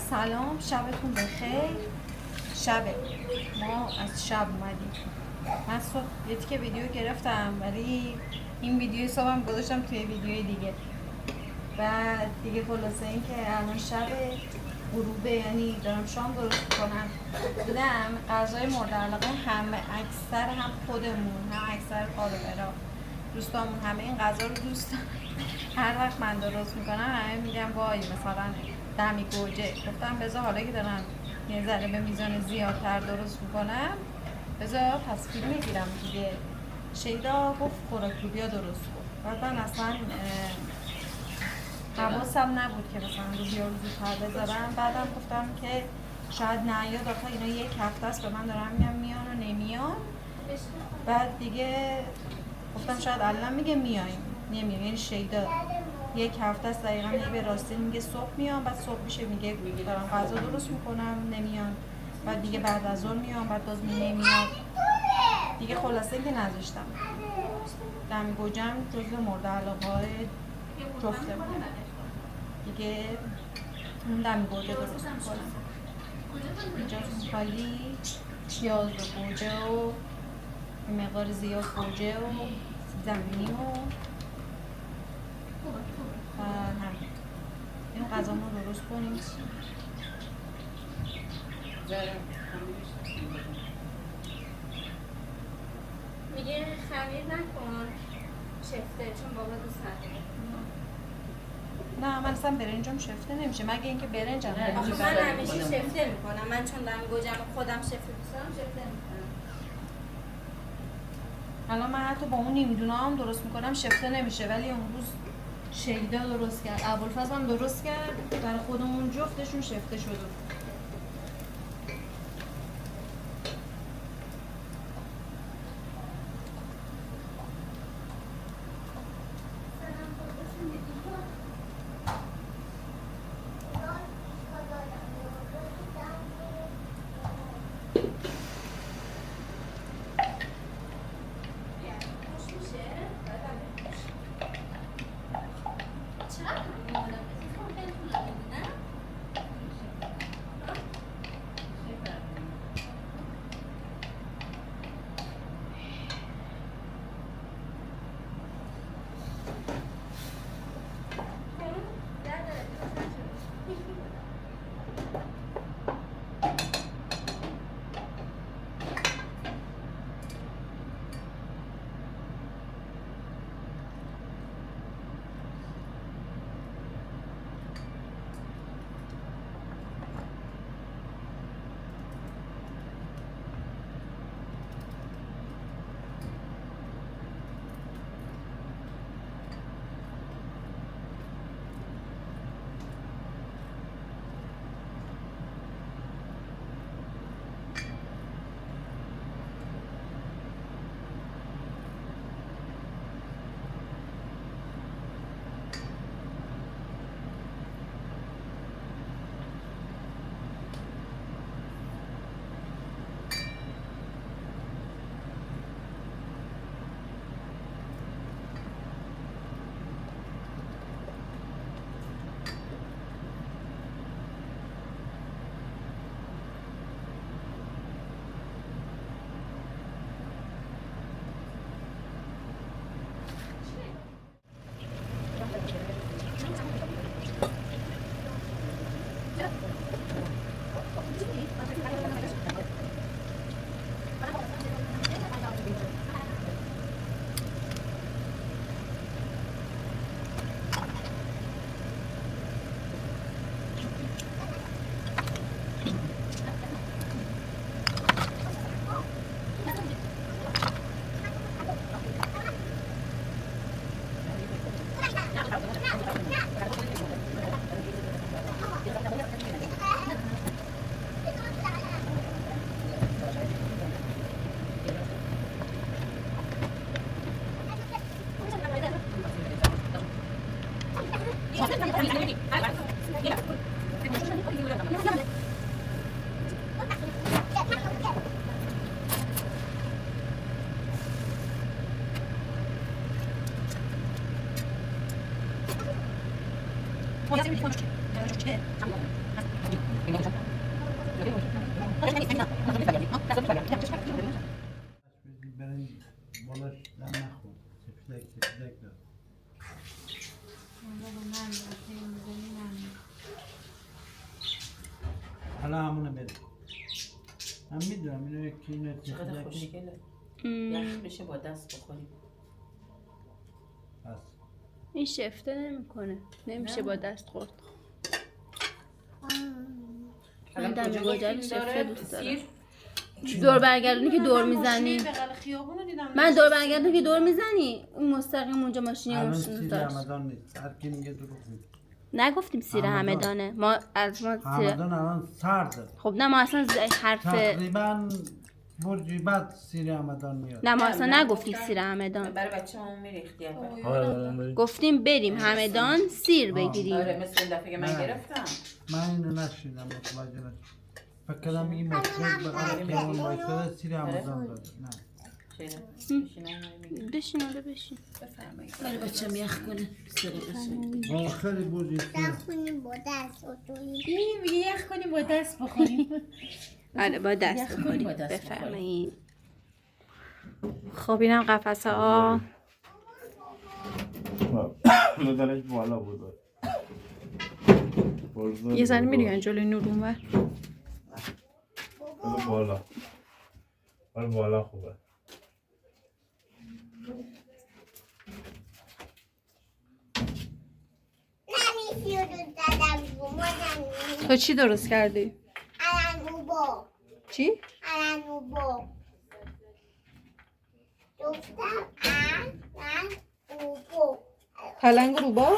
سلام، شبتون بخیر. ما از شب اومدیم. من صبح یه تیکه ویدیو گرفتم ولی این ویدیوی صبحم گذاشتم توی ویدیوی دیگه. بعد دیگه خلاصه این که الان شب غروبه، یعنی دارم شام درست کنم. دیدم غذای مورد علاقه همه، اکثر هم خودمون هم اکثر فالوورا دوستامون همه این غذا رو دوست دارن. هر وقت من درست میکنم همه میگن وای مثلا دمی گوجه. گفتم بذار حالا که دارم یه ذره به میزان زیادتر درست میکنم بذار پس فیلم میگیرم دیگه. شیدا گفت خوراکی‌بیا درست کن. بعد من اصلا حواسم نبود که مثلا لوبیا رو زودتر بذارم. بعدم گفتم که شاید نیاد، آخه اینا یک هفته است به من دارم میگم میان و نمیان. بعد دیگه گفتم شاید الان میگه میایم نمیایم، یعنی شیدا یک هفته است دقیقا به راستی میگه صبح میام، بعد صبح میشه میگه دارم غذا درست میکنم نمیان، بعد دیگه بعد از ظهر میام، بعد باز نمیاد دیگه. خلاصه که نذاشتم. دمی گوجم جزو مورد علاقه های جفته دیگه. اون دمی گوجه درست میکنم. اینجا خالی پیاز و گوجه و مقدار زیاد گوجه و زمینی و همین. این غذامون رو درست کنیم. میگه خمیر نکن شفته، چون بابا دوست نداره. نه من اصلا برنجم شفته نمیشه مگه اینکه برنجم من همیشه شفته میکنم. من چون دارم گوجم خودم شفته دوست دارم شفته میکنم. الان من حتی با اون نمیدونه هم درست میکنم شفته نمیشه، ولی اون روز شیدا درست کرد، ابوالفضل هم درست کرد، برای خودمون جفتشون شفته شده. برای بالاش دم نخور سفیدک دار حالا همونه بده من میدونم اینو یکی اینو چقدر سفیدک خوشگله یخ بشه با دست بخوریم بس این شفته نمیکنه، نمیشه با دست خورد. من دم گوجه شفته دوست دارم. دور برگردونی که دور میزنی، من دور برگردونی که دور میزنی اون مستقیم اونجا ماشینی الان روشون سیر داشت. رمضان نیست هر کی میگه دروغ میگه نگفتیم سیر همدانه، ما سیر رمضان الان سرده خب نه ما اصلا حرف تقریبا برجی بعد سیر رمضان میاد نه ما اصلا نگفتیم سیر همدان، برای بچه همون میریختی اول گفتیم بریم همدان سیر بگیریم. آره مثل این دفعه که من گرفتم من اینو نشیدم متوجه نشدم فکر کردم این مطلب به قرار که اون وایساده سیر رمضان داده نه بشین آره بشین. برای بچه هم یخ کنه خیلی برجی سیر این میگه یخ کنیم با دست بخوریم آره با دست یخ کنیم بخوریم. با دست بفرمایید. خب اینم قفسه ها. نظرش بالا بود یه زنی میری جلوی نور اونور. بالا بالا خوبه تو چی درست کردی؟ الانوبو چی؟ الانوبو گفتم الانوبو پلنگ روبا؟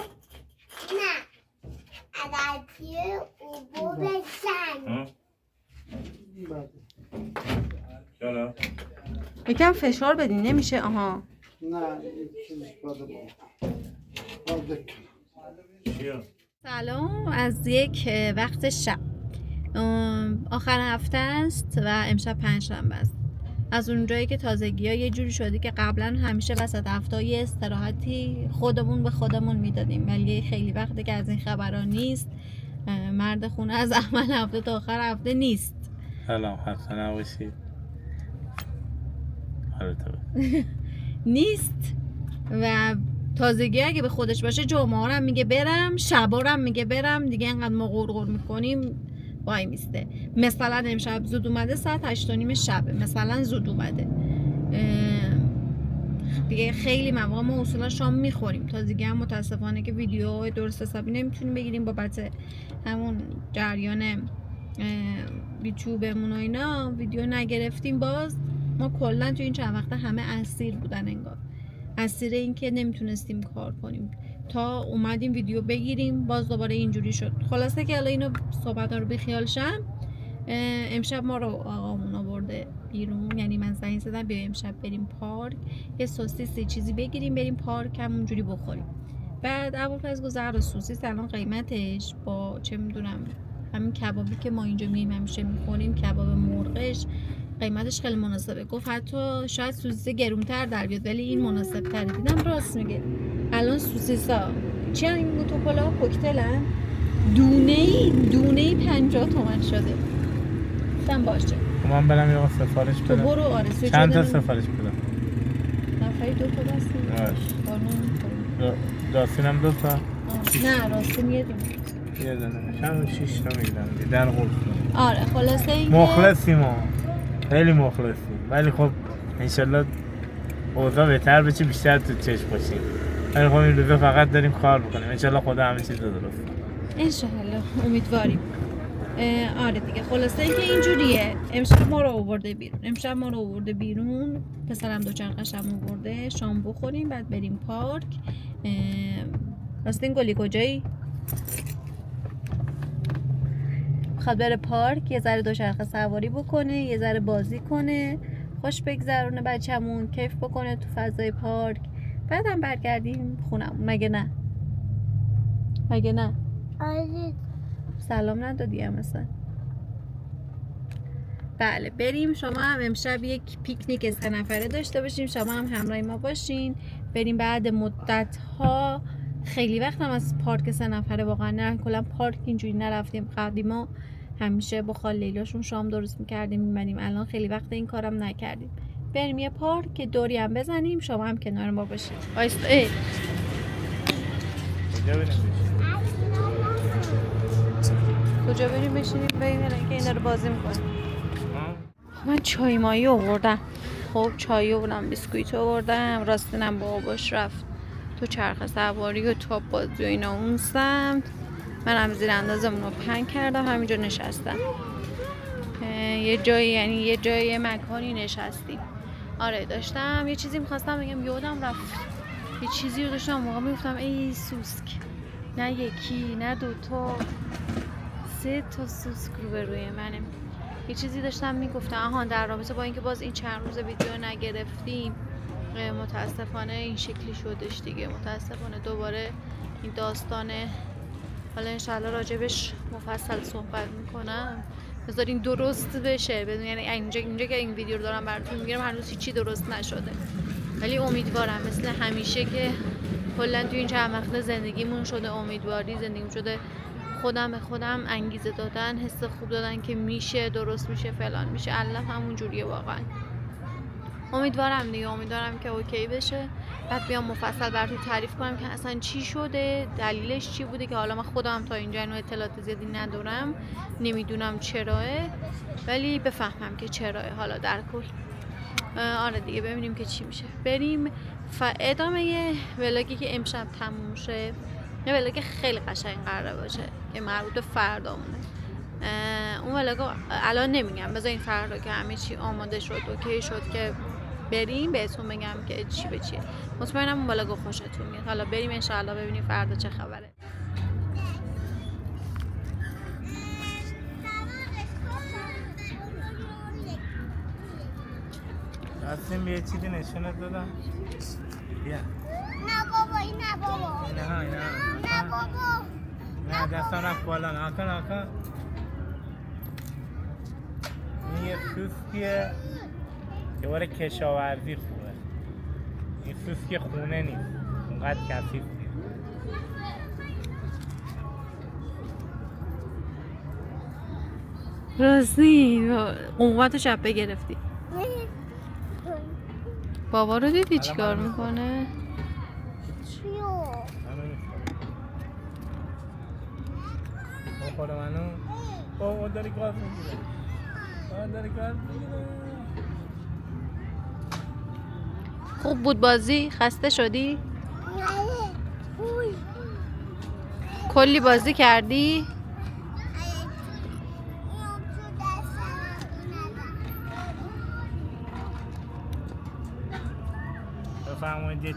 نه علکی اوبو بزن چرا؟ یکم فشار بدین نمیشه. آها نه این چیز باده باده چیه؟ سلام از یک وقت شب. آخر هفته است و امشب پنجشنبه است. از اونجایی که تازگی ها یه جوری شدی که قبلا همیشه وسط هفته یه استراحتی خودمون به خودمون میدادیم، ولی خیلی وقته که از این خبرها نیست. مرد خونه از اول هفته تا آخر هفته نیست. سلام خسته نباشید نیست و تازگی اگه به خودش باشه جمعه ها رو هم میگه برم، شبا رو هم میگه برم، دیگه اینقدر ما غرغر میکنیم وای میسته. مثلا امشب زود اومده ساعت 8:30 شبه، مثلا زود اومده دیگه. خیلی مواقع ما اصولا شام میخوریم، تازگی هم متاسفانه که ویدیو درست حسابی نمیتونیم بگیریم بابت همون جریان یوتیوبمون و اینا ویدیو نگرفتیم. باز ما کلا تو این چند وقته همه اسیر بودن، انگار اسیر این که نمیتونستیم کار کنیم تا اومدیم ویدیو بگیریم. باز دوباره اینجوری شد. خلاصه که الان اینو صحبت ها رو بخیال شم. امشب ما رو آقامون آورده بیرون، یعنی من زنگ زدم بیا امشب بریم پارک یه سوسیس چیزی بگیریم بریم پارک همونجوری بخوریم. بعد ابوالفضل گذر سوسیس الان قیمتش با چه میدونم همین کبابی که ما اینجا میایم همیشه میخوریم کباب مرغش قیمتش خیلی مناسبه. گفت حتی شاید سوسیس گرونتر در بیاد ولی این مناسب تره. دیدم راست میگه. الان سوسیسا چی این موتوپولا کوکتلن دونه 50 تومن شده. گفتم باشه من برم یه سفارش تو بدم. برو. آره چند تا سفارش بدم؟ نفری 2 تا بس راستینم 2 تا؟ نه راستین یه دونه. یه دونه شم 6 تا میگیرم در قرص. آره خلاصه این مخلصیم ما خیلی مخلصیم، ولی خب انشالله اوضاع بهتر بشه بیشتر تو چشم باشیم. ولی خب این روزا فقط داریم کار بکنیم، انشالله خدا همه چیز رو درست کنه. انشالله امیدواریم. آره دیگه خلاصه اینکه اینجوریه. امشب ما رو آورده بیرون پسرم دوچرخه‌شم آورده شام بخوریم بعد بریم پارک. راستین گلی کجایی؟ میخواد بره پارک یه ذره دوچرخه سواری بکنه یه ذره بازی کنه خوش بگذرونه بچه‌مون کیف بکنه تو فضای پارک بعدم برگردیم خونمون. مگه نه؟ آره سلام ندادی هم مثلا. بله بریم. شما هم امشب یک پیکنیک 3 نفره داشته باشیم، شما هم همراه ما باشین بریم. بعد مدت ها خیلی وقتم از پارک 3 نفره واقعا نه، کلا پارک اینجوری نرفتیم. قدیما همیشه با خاله لیلاشون شام درست میکردیم میبریم، الان خیلی وقت این کارم نکردیم. بریم یه پارک که دوری هم بزنیم، شما هم کنار ما باشید. ای کجا بریم بشینیم ببینیم که اینا رو بازی میکنیم. من چای مایی آوردم، خب چای آوردم، بیسکویت آوردم، راستینم با آباش رفت تو چرخ سواری و تاپ بازی و اینا اون سمت. منم زیر اندازمون رو پنگ کردم، همینجا نشستم یه جایی، یعنی یه جایی یه مکانی نشستیم. آره داشتم یه چیزی میخواستم بگم یادم رفت، یه چیزی رو داشتم موقع میگفتم ای سوسک، نه یکی نه دوتا 3 تا سوسک رو به روی منه. یه چیزی داشتم میگفتم در رابطه با اینکه باز این چند روز ویدیو نگرفتیم، متاسفانه این شکلی شدش دیگه. متاسفانه دوباره این داستانه، حالا انشالله راجبش مفصل صحبت میکنم، بذارین درست بشه بدون، یعنی اینجا که این ویدیو رو دارم براتون میگیرم هنوز هیچی درست نشده، ولی امیدوارم مثل همیشه که کلا تو این چند وقت زندگیمون شده امیدواری، زندگیمون شده خودم به خودم انگیزه دادن، حس خوب دادن که میشه، درست میشه، فلان میشه. الله همون جوریه واقعا. امیدوارم دیگه، امیدوارم که اوکی بشه، بعد بیام مفصل براتون تعریف کنم که اصلا چی شده، دلیلش چی بوده، که حالا من خودم تا اینجا اینو اطلاعات زیادی ندارم، نمیدونم چراه، ولی بفهمم که چراه. حالا در کل آره دیگه ببینیم که چی میشه. بریم ادامه ولاگی که امشب تموم شه، یه ولاگ خیلی قشنگ قراره باشه که مربوط به فردامونه. اون ولاگو الان نمیگم، بذارین فردا که همه چی آماده شد اوکی شد که بریم بهتون بگم که چی به چیه. مطمئنم اون ولاگو خوشتون میاد. حالا بریم انشالله ببینیم فردا چه خبره. راستین به یه چیزی نشونت دادم، بیا. نه بابا این نه بابا اینا نه بابا نه دستان رفت بالا، نکن این یه سوسکیه یه باره کشاورزی خوبه، این سوسک خونه نیست، اونقدر کثیف نیست. راستی قومت شبه گرفتی. بابا رو دیدی چیکار میکنه؟ چیو بخوره منو بابا داری گاز میگیره، خوب بود بازی؟ خسته شدی؟ کلی بازی کردی؟ بفرمایید یه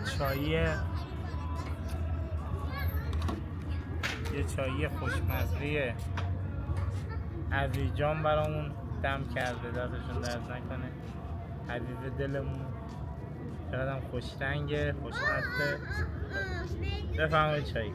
چایی خوشمزه عزیزجان برامون دم کرده، دستشون درد نکنه، عزیز دلمون، چقدر هم خوش رنگه، خوشمزه. بفرمایید چایی.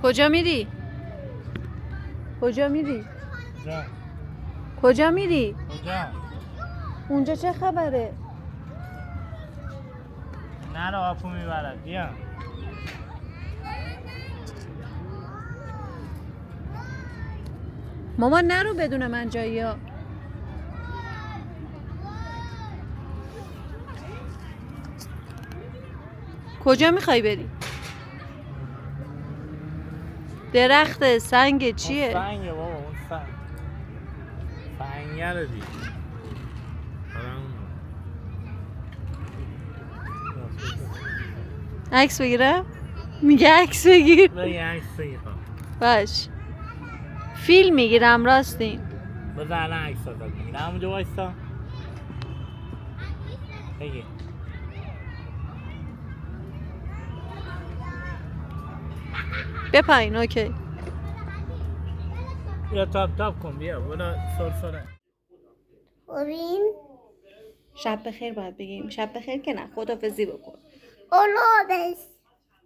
کجا میری؟ کجا میری؟ جا. کجا میری؟ کجا؟ اونجا چه خبره؟ نرو آپو میبرد، بیا. مامان نرو بدون من جایی ها. کجا میخوای بری؟ درخت سنگ چیه؟ سنگه بابا، اون سنگه رو دید. عکس بگیرم؟ میگه عکس بگیر. بگی عکس بگیرم. باش. فیلم میگیرم راستین. بذار الان عکس ازت میگیرم. همونجا وایستا. بگی. بپایین اوکی. بیا تاب کن بیا برو فرفره. ببین شب بخیر باید بگیم. شب بخیر که نه، خدافظی بکن. اولادش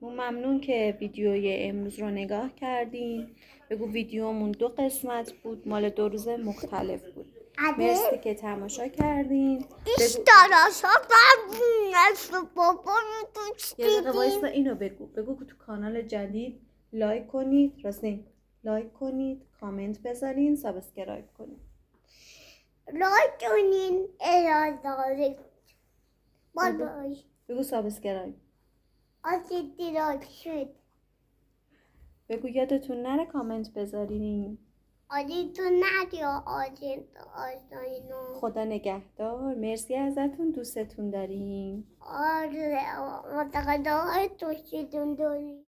ممنون که ویدیوی امروز رو نگاه کردین. بگو ویدیومون 2 قسمت بود، مال 2 روز مختلف بود. مرسی که تماشا کردین. داداشا قبل از بابا رو دوست یه دقیقه دیدیم وایسا اینو بگو که تو کانال جدید لایک کنید، راستین لایک کنید، کامنت بذارین، سابسکرایب کنید. لایک کنین اراداری بای بای بگو سابسکرایب. آسیدی لایک شد بگو یادتون نره کامنت بذارین. آدی تو ندیا آدی آدینو خدا نگهدار. مرسی ازتون، دوستتون داریم. آره متقدر توشیدون داری